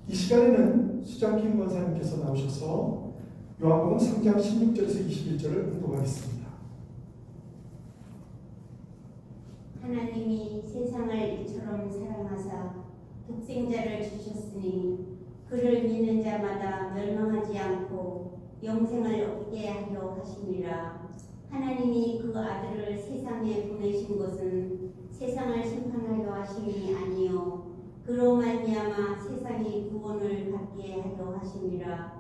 이 시간에는 수장김 권사님께서 나오셔서 요한복음 3장 16절에서 21절을 공독하겠습니다. 하나님이 세상을 이처럼 사랑하사 독생자를 주셨으니 그를 믿는 자마다 멸망하지 않고 영생을 얻게 하려 하심이라. 하나님이 그 아들을 세상에 보내신 것은 세상을 심판하려 하심이 아니요 그로 말미암아 세상이 구원을 받게 하려 하심이라.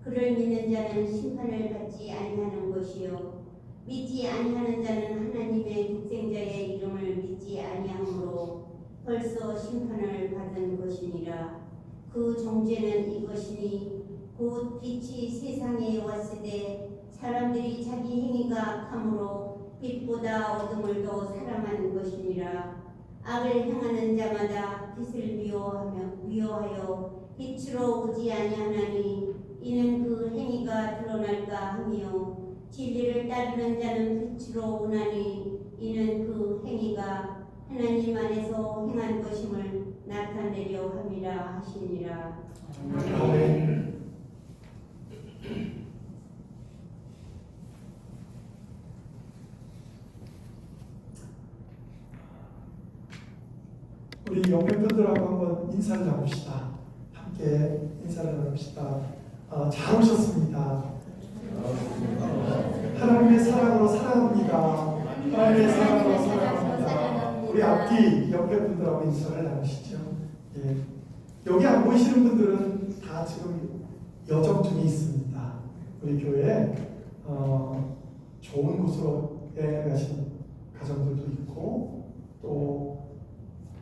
그를 믿는 자는 심판을 받지 아니하는 것이요 믿지 아니하는 자는 하나님의 독생자의 이름을 믿지 아니하므로 벌써 심판을 받은 것이니라. 그 정죄는 이것이니 곧 빛이 세상에 왔을 때 사람들이 자기 행위가 악함으로 빛보다 어둠을 더 사랑하는 것이니라. 악을 행하는 자마다 빛을 미워하여 빛으로 오지 아니하나니 이는 그 행위가 드러날까 하며 진리를 따르는 자는 빛으로 오나니 이는 그 행위가 하나님 안에서 행한 것임을 나타내려 함이라 하시니라. 아멘. 우리 옆에 분들하고 한번 인사를 나눕시다. 함께 인사를 나눕시다. 잘 오셨습니다. 하나님의 사랑으로 사랑합니다. 하나님의 사랑으로 사랑합니다. 우리 앞뒤 옆에 분들하고 인사를 나누시죠. 예. 여기 안 보이시는 분들은 다 지금 여정 중에 있습니다. 우리 교회에 좋은 곳으로 여행을 가시는 가정들도 있고, 또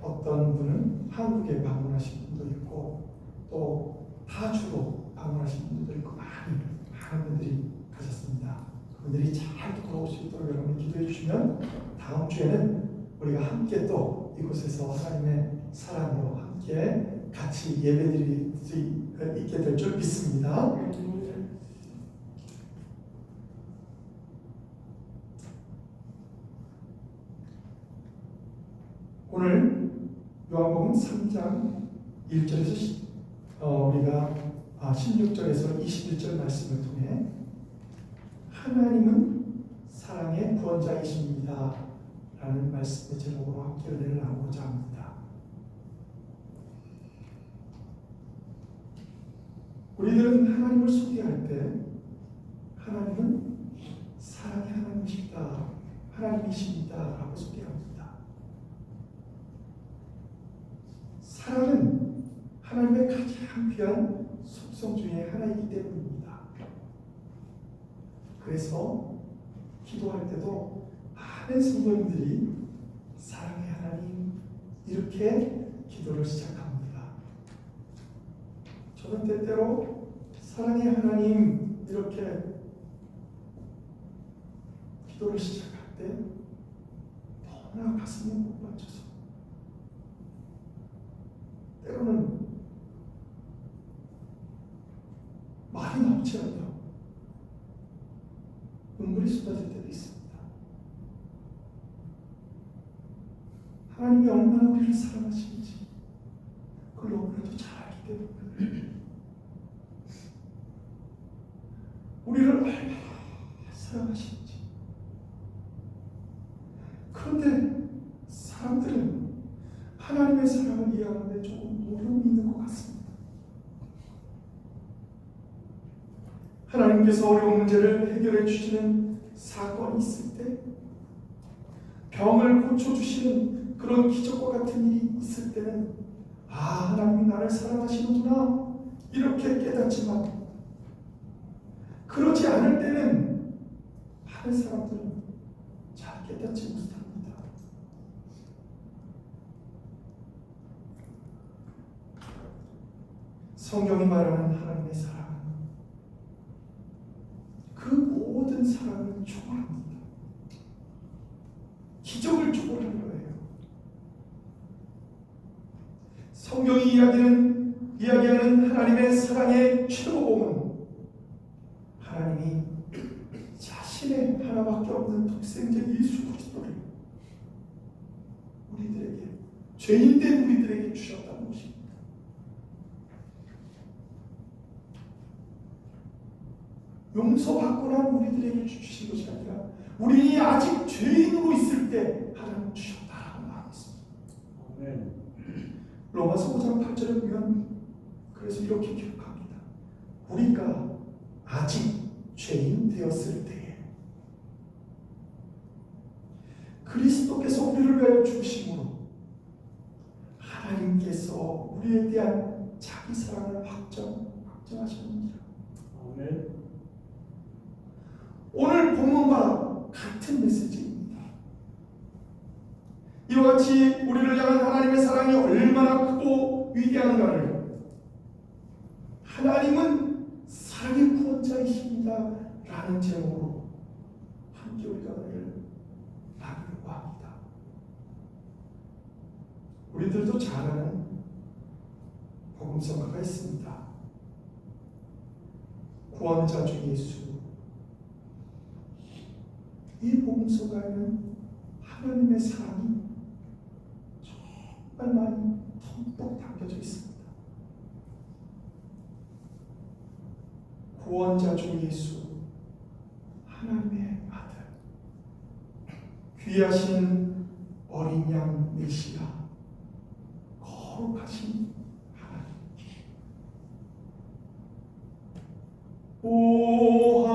어떤 분은 한국에 방문하신 분도 있고, 또 타주로 방문하신 분도 있고, 많은 분들이 가셨습니다. 그분들이 잘 돌아올 수 있도록 여러분이 기도해 주시면 다음 주에는 우리가 함께 또 이곳에서 하나님의 사랑으로 함께 같이 예배드릴 수 있게 될 줄 믿습니다. 오늘 요한복음 3장 1절에서 우리가 16절에서 21절 말씀을 통해 하나님은 사랑의 구원자이십니다 라는 말씀의 제목으로 함께 은혜를 나누고자 합니다. 우리들은 하나님을 소개할 때 하나님은 사랑의 하나님이십니다, 하나님이십니다 라고 소개합니다. 사랑은 하나님의 가장 귀한 속성 중에 하나이기 때문입니다. 그래서 기도할 때도 많은 성도님들이 사랑의 하나님 이렇게 기도를 시작합니다. 저는 때때로 사랑의 하나님 이렇게 기도를 시작할 때 너무나 가슴이 목받쳐서 때로는 말이 나오지 않아요. 눈물이 쏟아질 때도 있습니다. 하나님이 얼마나 우리를 사랑하시는지 그걸 너무나도 잘 알기 때문에 우리를 얼마나 사랑하시는지. 그런데 사람들은 하나님의 사랑을 이해하는데 조금 어려움이 있는 것 같습니다. 하나님께서 어려운 문제를 해결해 주시는 사건이 있을 때, 병을 고쳐주시는 그런 기적과 같은 일이 있을 때는 하나님이 나를 사랑하시는구나 이렇게 깨닫지만, 그러지 않을 때는 많은 사람들은 잘 깨닫지 못합니다. 성경이 말하는 하나님의 사랑은 그 모든 사랑을 초월합니다. 기적을 초월하는 거예요. 성경이 이야기하는 하나님의 사랑의 최고봉은 하나님이 자신의 하나밖에 없는 독생자 예수 그리스도를 우리들에게, 죄인된 우리들에게 주셨다는 것입니다. 용서받고 난 우리들에게 주신 것이 아니라 우리 아직 죄인으로 있을 때 하나님 주셨다라고 말했습니다. 로마서 5장 8절에 보면 그래서 이렇게 기록합니다. 우리가 아직 죄인 되었을 때에 그리스도께서 우리를 위하여 죽으심으로 하나님께서 우리에 대한 자기 사랑을 확정하셨느니라. 오늘 본문과 같은 메시지입니다. 이와 같이 우리를 향한 하나님의 사랑이 얼마나 크고 위대한가를, 하나님은 사랑의 구원자이십니다 라는 제목으로 함께 우리가 은혜를 나누려고 합니다. 우리들도 잘 아는 복음서가가 있습니다. 구원자 주 예수. 이 복음서가에는 하나님의 사랑이 정말 많이 듬뿍 담겨져 있습니다. 구원자 주 예수, 하나님의 아들, 귀하신 어린 양 메시아, 하신 하나님. 오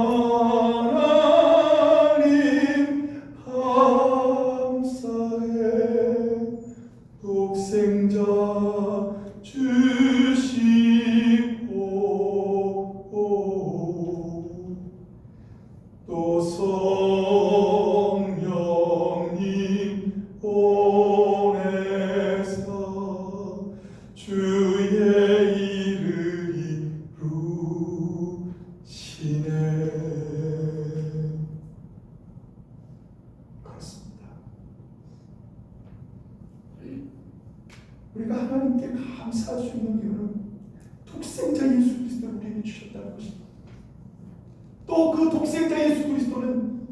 하나님 감사해. 독생자 주시고 또 성령님 보내사 주의 일을 이루시네. 그렇습니다. 우리가 하나님께 감사할 수 있는 이유는 독생자 예수 그리스도를 우리에게 주셨다는 것입니다. 또 그 독생자 예수 그리스도는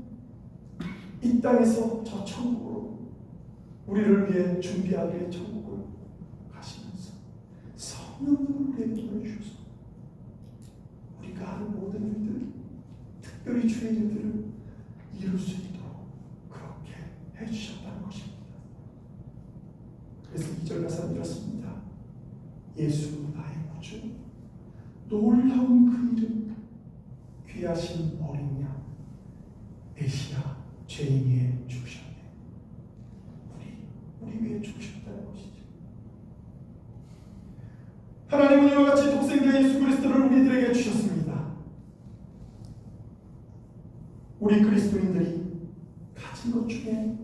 이 땅에서 저 천국으로 우리를 위해 준비하기에 천국을 가시면서 성령을 우리에게 보내주셔서 우리가 하는 모든 일들, 특별히 주의 일들을 이룰 수 있도록 그렇게 해주셨다는 것입니다. 그래서 2절 가사는 이렇습니다. 예수 나의 구주, 놀라운 그 이름, 귀하신 어린 양, 메시아 죄인 위에 죽으셨네. 우리 위에 죽으셨다는 것이죠. 하나님은 이와 같이 독생자 예수 그리스도를 우리들에게 주셨습니다. 우리 그리스도인들이 가진 것 중에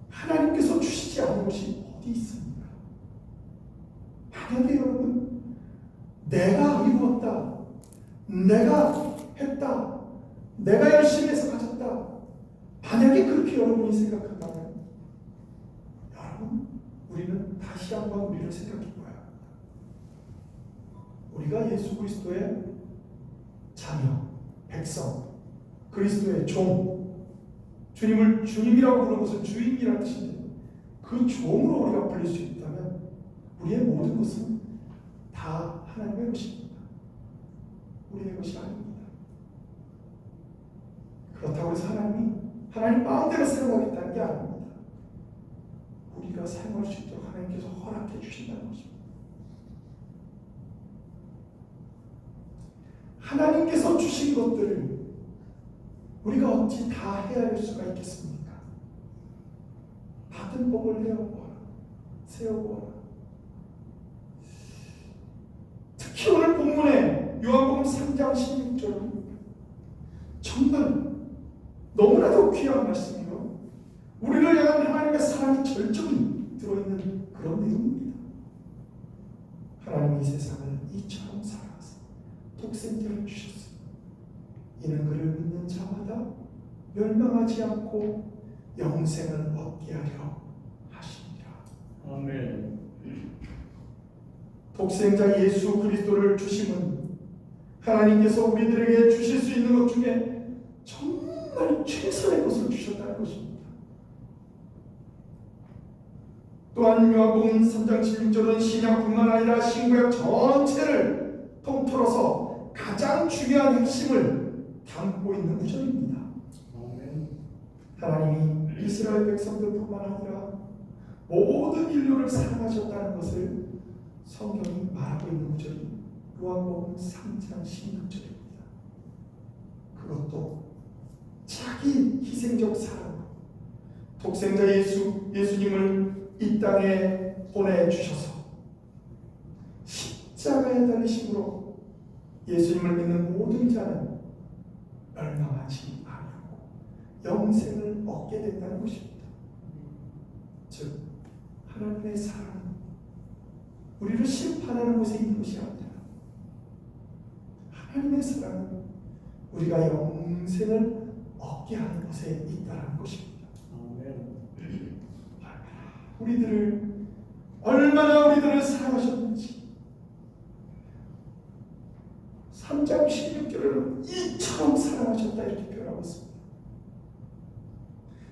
하나님께서 주시지 않은 것이 어디 있습니까? 만약에 여러분, 내가 이루었다, 내가 했다, 내가 열심히 해서 가졌다, 만약에 그렇게 여러분이 생각한다면 여러분, 우리는 다시 한번 우리를 생각해 봐야 합니다. 우리가 예수 그리스도의 자녀, 백성, 그리스도의 종, 주님을 주님이라고 부르는 것은 주인이라는 뜻인데 그 종으로 우리가 불릴 수 있다면 우리의 모든 것은 다 하나님의 것입니다. 우리의 것이 아닙니다. 그렇다고 해서 하나님 마음대로 사용하겠다는 게 아닙니다. 우리가 사용할 수 있도록 하나님께서 허락해 주신다는 것입니다. 하나님께서 주신 것들을 우리가 어찌 다 헤아릴 수가 있겠습니까? 받은 복을 헤어보아라, 세어보아라. 특히 오늘 본문에 요한복음 3장 16절은 정말 너무나도 귀한 말씀이요, 우리를 향한 하나님의 사랑이 절정이 들어있는 그런 내용입니다. 하나님이 세상을 이처럼 사랑하사 독생자를 주셨으니 이는 그를 믿는 자마다 멸망하지 않고 영생을 얻게 하려 하시니라. 아멘. 독생자 예수 그리스도를 주심은 하나님께서 우리들에게 주실 수 있는 것 중에 정말 최선의 것을 주셨다는 것입니다. 또한 요한복음 3장 16절은 신약뿐만 아니라 신구약 전체를 통틀어서 가장 중요한 핵심을 담고 있는 구절입니다. 아멘. 하나님이 이스라엘 백성들뿐만 아니라 모든 인류를 사랑하셨다는 것을 성경이 말하고 있는 구절이 요한복음 3장 16절입니다. 그것도 자기 희생적 사랑, 독생자 예수님을 이 땅에 보내주셔서 십자가에 달리심으로 예수님을 믿는 모든 자는 멸망하지 아니하고 영생을 얻게 된다는 것입니다. 즉 하나님의 사랑은 우리를 심판하는 곳에 있는 것이 아니라 하나님의 사랑은 우리가 영생을 얻게 하는 곳에 있다는 것입니다. 얼마나 우리들을 사랑하셨는지 3장 16절에는 이처럼 사랑하셨다 이렇게 표현하고 있습니다.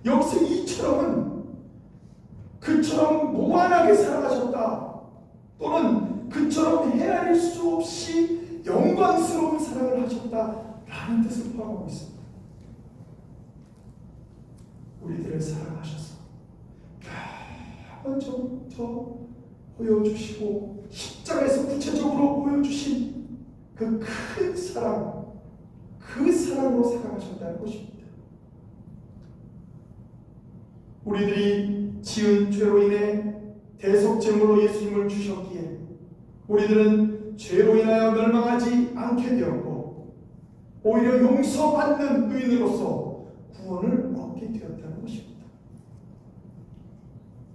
여기서 이처럼은 그처럼 무한하게 사랑하셨다 또는 그처럼 헤아릴 수 없이 영광스러운 사랑을 하셨다라는 뜻을 포함하고 있습니다. 우리들을 사랑하셔서 먼저부터 보여주시고 십자가에서 구체적으로 보여주신 그 큰 사랑, 그 사랑으로 살아가셨다는 것입니다. 우리들이 지은 죄로 인해 대속제물로 예수님을 주셨기에 우리들은 죄로 인하여 멸망하지 않게 되었고 오히려 용서받는 의인으로서 구원을 얻게 되었다는 것입니다.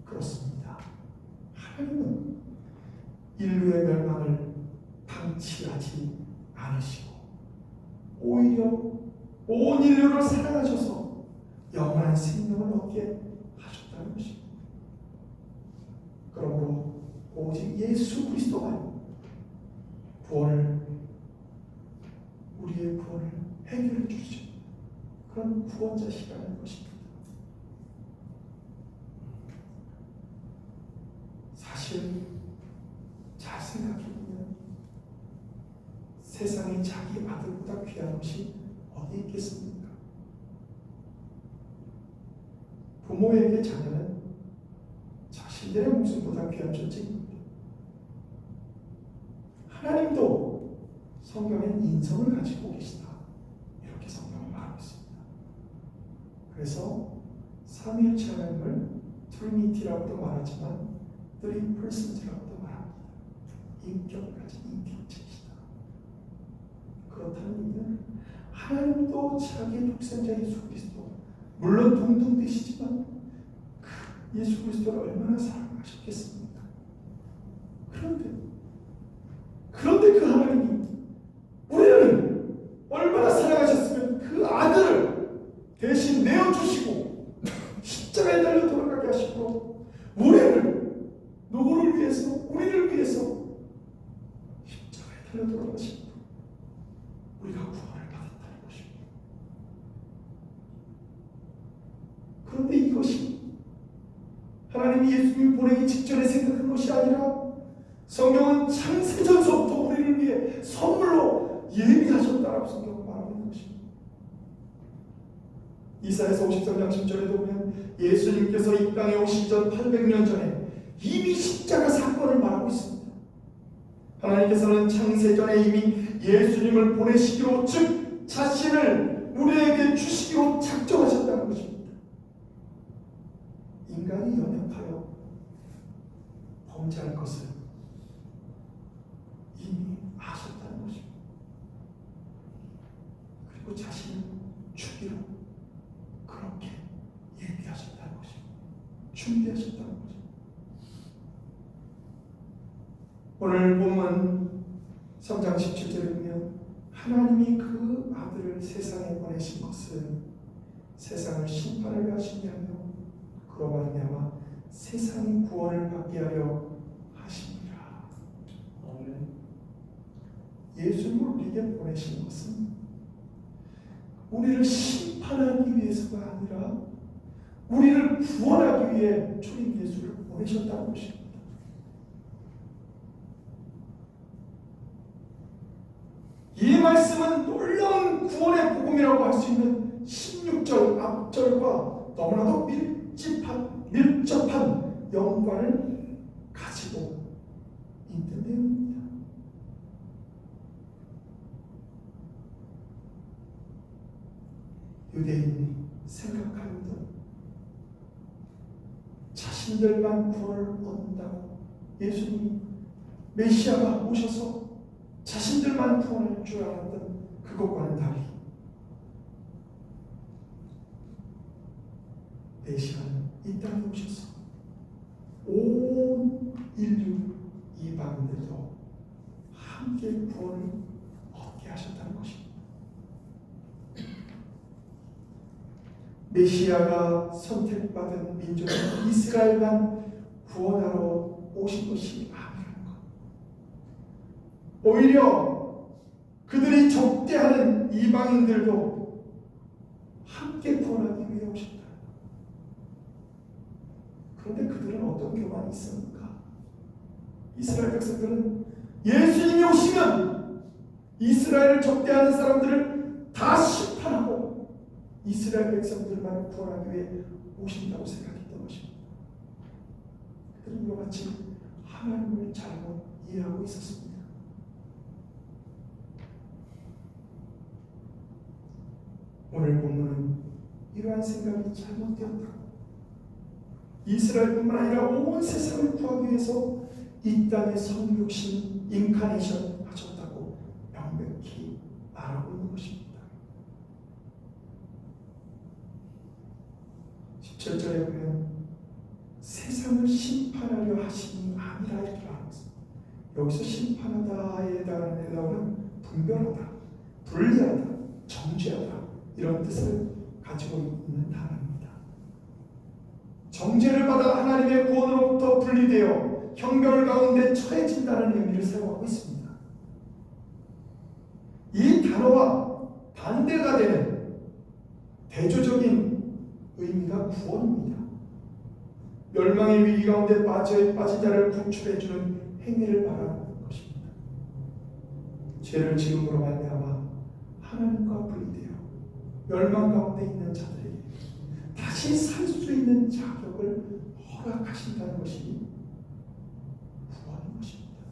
그렇습니다. 하나님은 인류의 멸망을 방치하지 않으시고 오히려 온 인류를 사랑하셔서 영원한 생명을 얻게 하셨다는 것입니다. 그러므로 오직 예수 그리스도만 우리의 구원을 해결해 주시죠. 그런 구원자시라는 것입니다. 사실 잘 생각해보면 세상에 자기 아들보다 귀한 것이 어디 있겠습니까? 부모에게 자녀는 자신들의 목숨보다 귀한 존재입니다. 하나님도 성경엔 인성을 가지고 계시다, 이렇게 성경을 말하고 있습니다. 그래서 삼위일체 하나님을 트리니티라고도 말하지만 트리퍼슨즈라고도 말합니다. 인격을 가진 인격체이시다. 그렇다는 의미는 하나님도 자기 독생자 예수 그리스도, 물론 동등되시지만 그 예수 그리스도를 얼마나 사랑하셨겠습니까? 그런데 그 하나님이 우리를 얼마나 사랑하셨으면 그 아들을 대신 내어주시고 십자가에 달려 돌아가게 하시고 우리를 위해서 십자가에 달려 돌아가시고 우리가 구원을 받았다는 것입니다. 그런데 이것이 하나님이 예수님을 보내기 직전에 생각한 것이 아니라 성경은 창세전서부터 우리를 위해 선물로 예비하셨다라고 성경은 말하고 있는 것입니다. 이사야서 53장 10절에도 보면 예수님께서 이 땅에 오시기 전 800년 전에 이미 십자가 사건을 말하고 있습니다. 하나님께서는 창세전에 이미 예수님을 보내시기로, 즉 자신을 우리에게 주시기로 작정하셨다는 것입니다. 인간이 연약하여 범죄할 것을 이미 아셨다는 것입니다. 그리고 자신을 주기로 그렇게 예비하셨다는 것입니다. 준비하셨다는 것입니다. 오늘 본문 3장 17절에 보면 하나님이 그 아들을 세상에 보내신 것은 세상을 심판을 하시게 하며 그로 말미암아 세상이 구원을 받게 하려 하심이라. 아멘. 예수님을 우리에게 보내신 것은 우리를 심판하기 위해서가 아니라 우리를 구원하기 위해 주님 예수를 보내셨다는 것입니다. 이 말씀은 놀라운 구원의 복음이라고 할 수 있는 16절 앞절과 너무나도 밀접한 연관을 가지고 있는 내용입니다. 유대인이 생각하였던 자신들만 구원을 얻는다고 예수님이 메시아가 오셔서 자신들만 구원할 줄 알았던 그것과는 달리 메시아는 이 땅에 오셔서 온 인류 이방인들도 함께 구원을 얻게 하셨다는 것입니다. 메시아가 선택받은 민족인 이스라엘만 구원하러 오신 것이 아니라는 것. 오히려 그들이 적대하는 이방인들도 함께 구원하기 위해 오셨다. 그런데 그들은 어떤 교만이 있습니까? 이스라엘 백성들은 예수님이 오시면 이스라엘을 적대하는 사람들을 다 심판하고 이스라엘 백성들만 구원하기 위해 오신다고 생각했던 것입니다. 그들은 이와 같이 하나님을 잘못 이해하고 있었습니다. 오늘 본문은 이러한 생각이 잘못되었다고, 이스라엘뿐만 아니라 온 세상을 구하기 위해서 이 땅에 성육신 인카네이션 하셨다고 명백히 말하고 있는 것입니다. 17절에 보면 세상을 심판하려 하심이 아니라 이렇게 말하고 있습니다. 여기서 심판하다에 해당하는 분별하다, 분리하다, 정죄하다 이런 뜻을 가지고 있는 단어입니다. 정죄를 받아 하나님의 구원으로부터 분리되어 형벌 가운데 처해진다는 의미를 사용하고 있습니다. 이 단어와 반대가 되는 대조적인 의미가 구원입니다. 멸망의 위기 가운데 빠진 자를 구출해주는 행위를 말하는 것입니다. 죄를 지음으로 말미암아 하나님과 분리되어 멸망 가운데 있는 자들에게 다시 살 수 있는 자격을 허락하신다는 것이 구원인 것입니다.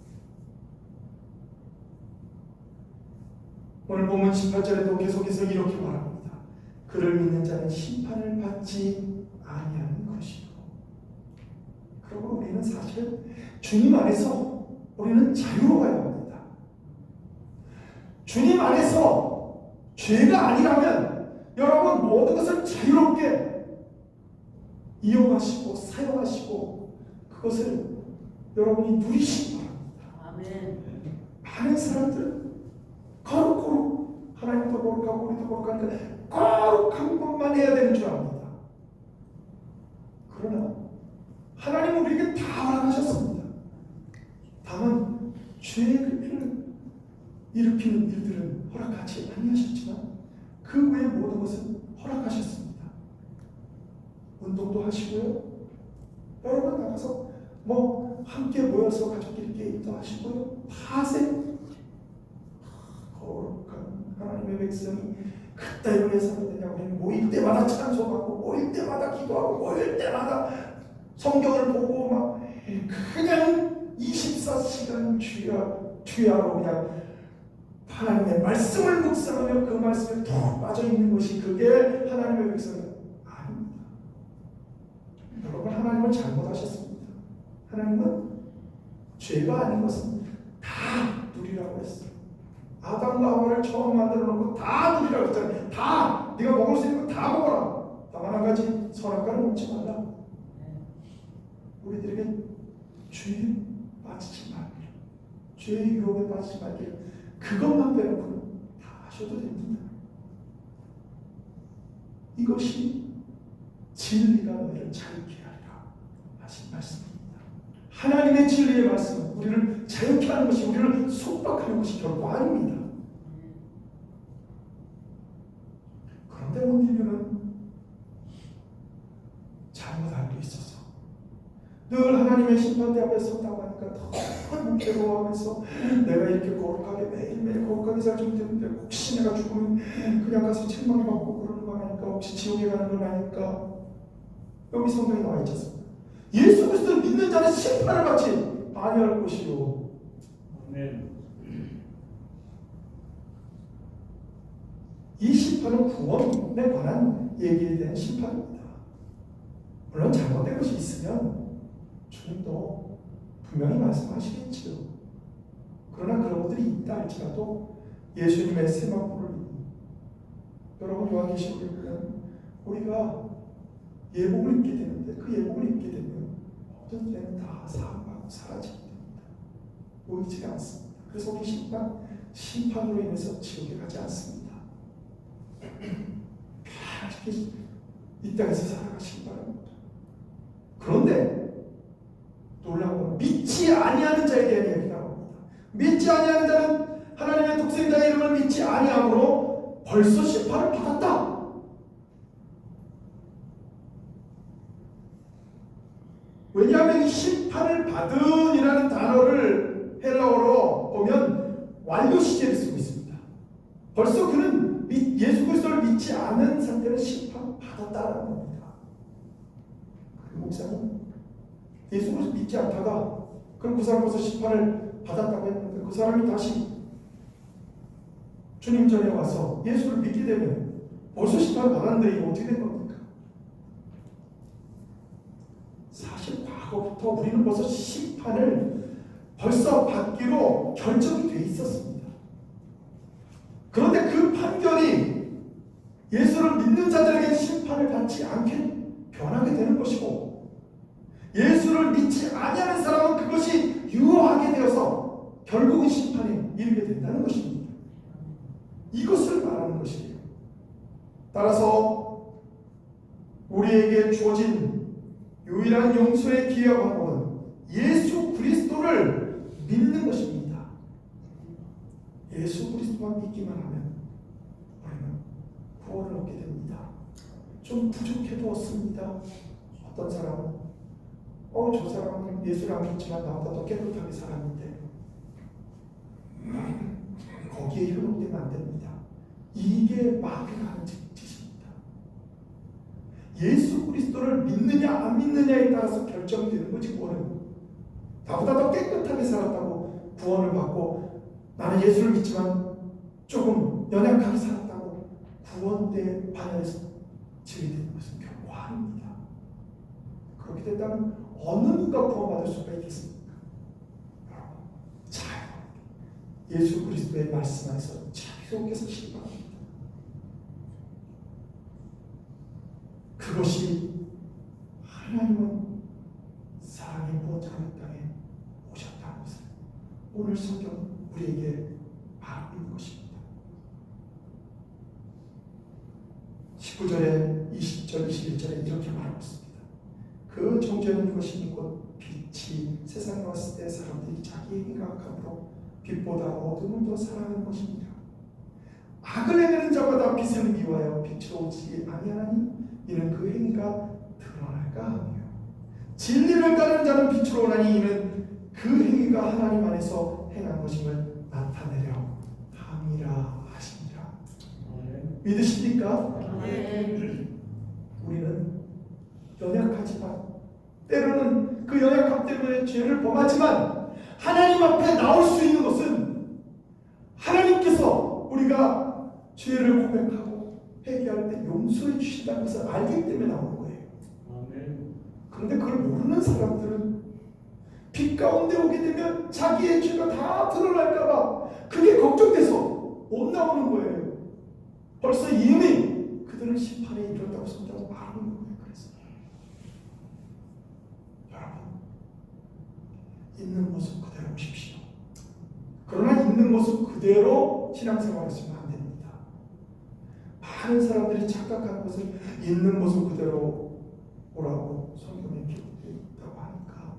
오늘 본문 18절에도 계속해서 이렇게 말합니다. 그를 믿는 자는 심판을 받지 아니하는 것이요. 그러고 우리는 사실 주님 안에서 우리는 자유로워야 합니다. 주님 안에서 죄가 아니라면 여러분 모든 것을 자유롭게 이용하시고 사용하시고 그것을 여러분이 누리시기 바랍니다. 아멘. 많은 사람들 거룩거룩 하나님도 거룩하고 우리도 거룩하니까 거룩한 것만 해야 되는 줄 압니다. 그러나 하나님은 우리에게 다 허락하셨습니다. 다만 죄를 일으키는 일들은 허락하지 아니하셨지만 그 외의 모든 것은 허락하셨습니다. 운동도 하시고요. 여러분 나가서 함께 모여서 가족끼리 게임도 하시고요. 다 하세요. 거룩한 하나님의 백성이 그따위로 해서는 되냐. 우리는 모일 때마다 찬송하고 모일 때마다 기도하고 모일 때마다 성경을 보고 막 그냥 24시간 주야로 그냥 하나님의 말씀을 묵상하며 그 말씀에 푹 빠져있는 것이 그게 하나님의 백성은 아닙니다. 여러분 하나님은 잘못하셨습니다. 하나님은 죄가 아닌 것은 다 누리라고 했어요. 아담과 하와를 처음 만들어 놓고 다 누리라고 했잖아요. 다 네가 먹을 수 있는 거 다 먹어라. 다만 한 가지 선악과를 먹지 말라. 우리들에게 죄에 빠지지 말기를, 죄의 유혹에 빠지지 말기를 그것만 배우고는 다 하셔도 됩니다. 이것이 진리가 너희를 자유케 하리라 하신 말씀입니다. 하나님의 진리의 말씀은 우리를 자유케 하는 것이, 우리를 속박하는 것이 결코 아닙니다. 그런데 온 인류는 잘못 알고 있어서 늘 하나님의 심판대 앞에 섰다고 하니까 너무 괴로워하면서 내가 이렇게 거룩하게 매일매일 거룩하게 살좀 되는데 혹시 내가 죽으면 그냥 가서 책망받고 그러는 거 아닐까, 혹시 지옥에 가는 건 아닐까. 여기 성경에 나와 있지 않습니까? 예수 그리스도를 믿는 자는 심판을 받지 아니할 것이요. 아멘. 이 심판은 구원에 관한 얘기에 대한 심판입니다. 물론 잘못된 것이 있으면 주님도 분명히 말씀하시겠지요. 그러나 그런 것들이 있다 할지라도 예수님의 세마포를 여러분 요한계시록에 보면 우리가 예복을 입게 되는데 그 예복을 입게 되면 모든 죄는 다 사함하고 사라지게 됩니다. 보이지가 않습니다. 그래서 우리 심판으로 인해서 지옥에 가지 않습니다. 편하게 이 땅에서 살아가시기 바랍니다. 그런데 놀라운 건 믿지 아니하는 자에 대한 이야기가 나옵니다. 믿지 아니하는 자는 하나님의 독생자의 이름을 믿지 아니함으로 벌써 심판을 받았다. 왜냐하면 이 심판을 받은이라는 단어를 헬라어로 보면 완료 시제를 쓰고 있습니다. 벌써 그는 예수 그리스도를 믿지 않은 상태는 심판 받았다는 겁니다. 그 목사는 예수 그리스도 믿지 않다가 그럼 그 사람 벌써 심판을 받았다고 했는데 그 사람이 다시 주님 전에 와서 예수를 믿게 되면 벌써 심판을 받았는데 이거 어떻게 된 겁니까? 사실 과거부터 우리는 벌써 심판을 벌써 받기로 결정이 돼 있었습니다. 그런데 그 판결이 예수를 믿는 자들에게 심판을 받지 않게 변하게 되는 것이고, 예수를 믿지 아니하는 사람은 그것이 유효하게 되어서 결국은 심판에 이르게 된다는 것입니다. 이것을 말하는 것이에요. 따라서 우리에게 주어진 유일한 용서의 기회와 방법은 예수 그리스도를 믿는 것입니다. 예수 그리스도만 믿기만 하면 우리는 구원을 얻게 됩니다. 좀 부족해 보았습니다. 어떤 사람은 저 사람은 예수를 안 믿지만 나보다 더 깨끗하게 살았는데 거기에 현혹되면 안 됩니다. 이게 마귀가 하는 짓입니다. 예수 그리스도를 믿느냐 안 믿느냐에 따라서 결정이 되는 거지. 구원은 나보다 더 깨끗하게 살았다고 구원을 받고, 나는 예수를 믿지만 조금 연약하게 살았다고 구원대 반열에서 지휘되는 것은 결코 아닙니다. 그렇게 된다면 어느 누가 구원받을 수가 있겠습니까? 여러분, 잘 예수 그리스도의 말씀 안에서 자유롭게 사시기 바랍니다. 그것이 하나님은 사랑의 무엇하는 땅에 오셨다는 것을 오늘 성경 우리에게 말하고 있는 것입니다. 19절에 20절 21절에 이렇게 말하고 있습니다. 그 정죄는 이것이니 곧 빛이 세상에 왔을 때 사람들이 자기 행위가 악함으로 빛보다 어둠을 더 사랑하는 것입니다. 악을 행하는 자마다 빛을 미워하여 빛으로 오지 아니하나니 이는 그 행위가 드러날까 하며, 진리를 따르는 자는 빛으로 오나니 이는 그 행위가 하나님 안에서 행한 것임을 나타내려 함이라 하시니라. 믿으십니까? 우리는 연약하지만, 때로는 그 연약함 때문에 죄를 범하지만, 하나님 앞에 나올 수 있는 것은 하나님께서 우리가 죄를 고백하고 회개할 때 용서해 주신다는 것을 알기 때문에 나오는 거예요. 그런데 그걸 모르는 사람들은 빛 가운데 오게 되면 자기의 죄가 다 드러날까봐 그게 걱정돼서 못 나오는 거예요. 벌써 이미 그들은 심판에 이르렀다고 성경은 말하는 거예요. 그래서 여러분, 있는 모습 그대로 오십시오. 그러나 있는 모습 그대로 신앙생활하시면 안 됩니다. 많은 사람들이 착각하는 것은 있는 모습 그대로 오라고 성경에 기록되어 있다고 하니까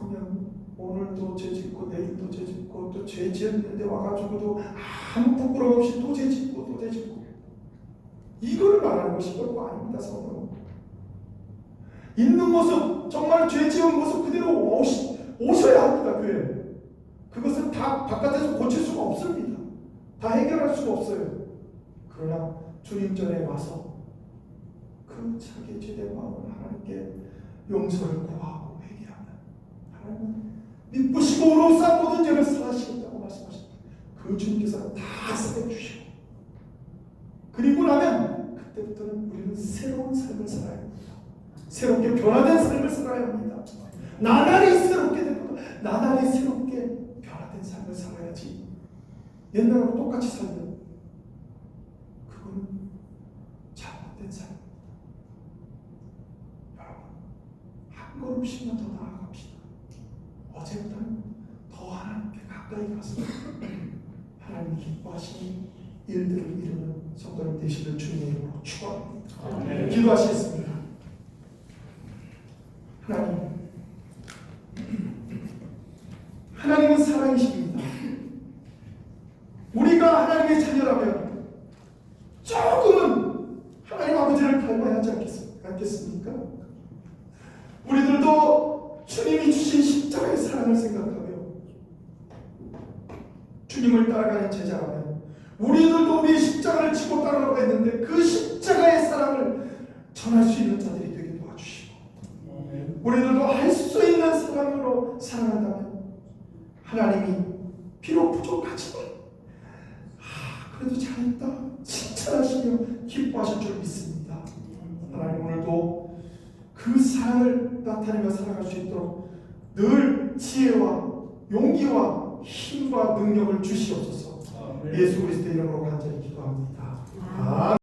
그냥 오늘도 죄 짓고 내일도 죄 짓고 또 죄 지었는데 와가지고도 아무 부끄러움 없이 또 죄 짓고 또 죄 짓고, 이걸 말하는 것이 결코 아닙니다. 성경은 있는 모습, 정말 죄 지은 모습 그대로 오셔야 합니다. 교회 그것은 다 바깥에서 고칠 수가 없습니다. 다 해결할 수가 없어요. 그러나 주님 전에 와서 그 자기의 죄된 마음을 하나님께 용서를 구하고 회개하면 하나님은 미쁘시고 의로우사 모든 죄를 사하시겠다고 말씀하십니다. 그 주님께서 다 사해주시고, 그리고 나면 그때부터는 우리는 새로운 삶을 살아야 합니다. 새롭게 변화된 삶을 살아야 합니다. 나날이 새롭게 되고 나날이 새롭게 변화된 삶을 살아야지 옛날하고 똑같이 살면 그건 잘못된 삶입니다. 여러분, 한 걸음씩만 더 나아갑시다. 어제보다는 더 하나님께 가까이 가서 하나님 기뻐하시는 일들을 이루는 성도님 되시길 주님의 이름으로 축원합니다. 기도하시겠습니다. 하나님은 사랑이십니다. 우리가 하나님의 자녀라면 조금은 하나님 아버지를 닮아야 하지 않겠습니까? 우리들도 주님이 주신 십자가의 사랑을 생각하며 주님을 따라가는 제자라면 우리들도 우리의 십자가를 지고 따라가고 했는데 그 십자가의 사랑을 전할 수 있는 자들이 되게 도와주시고, 우리들도 할 수 있는 사랑으로 사랑한다면 하나님이 비록 부족하지만 그래도 잘했다 칭찬하시며 기뻐하실 줄 믿습니다. 하나님 오늘도 그 사랑을 나타내며 살아갈 수 있도록 늘 지혜와 용기와 힘과 능력을 주시옵소서. 예수 그리스도 이름으로 간절히 기도합니다.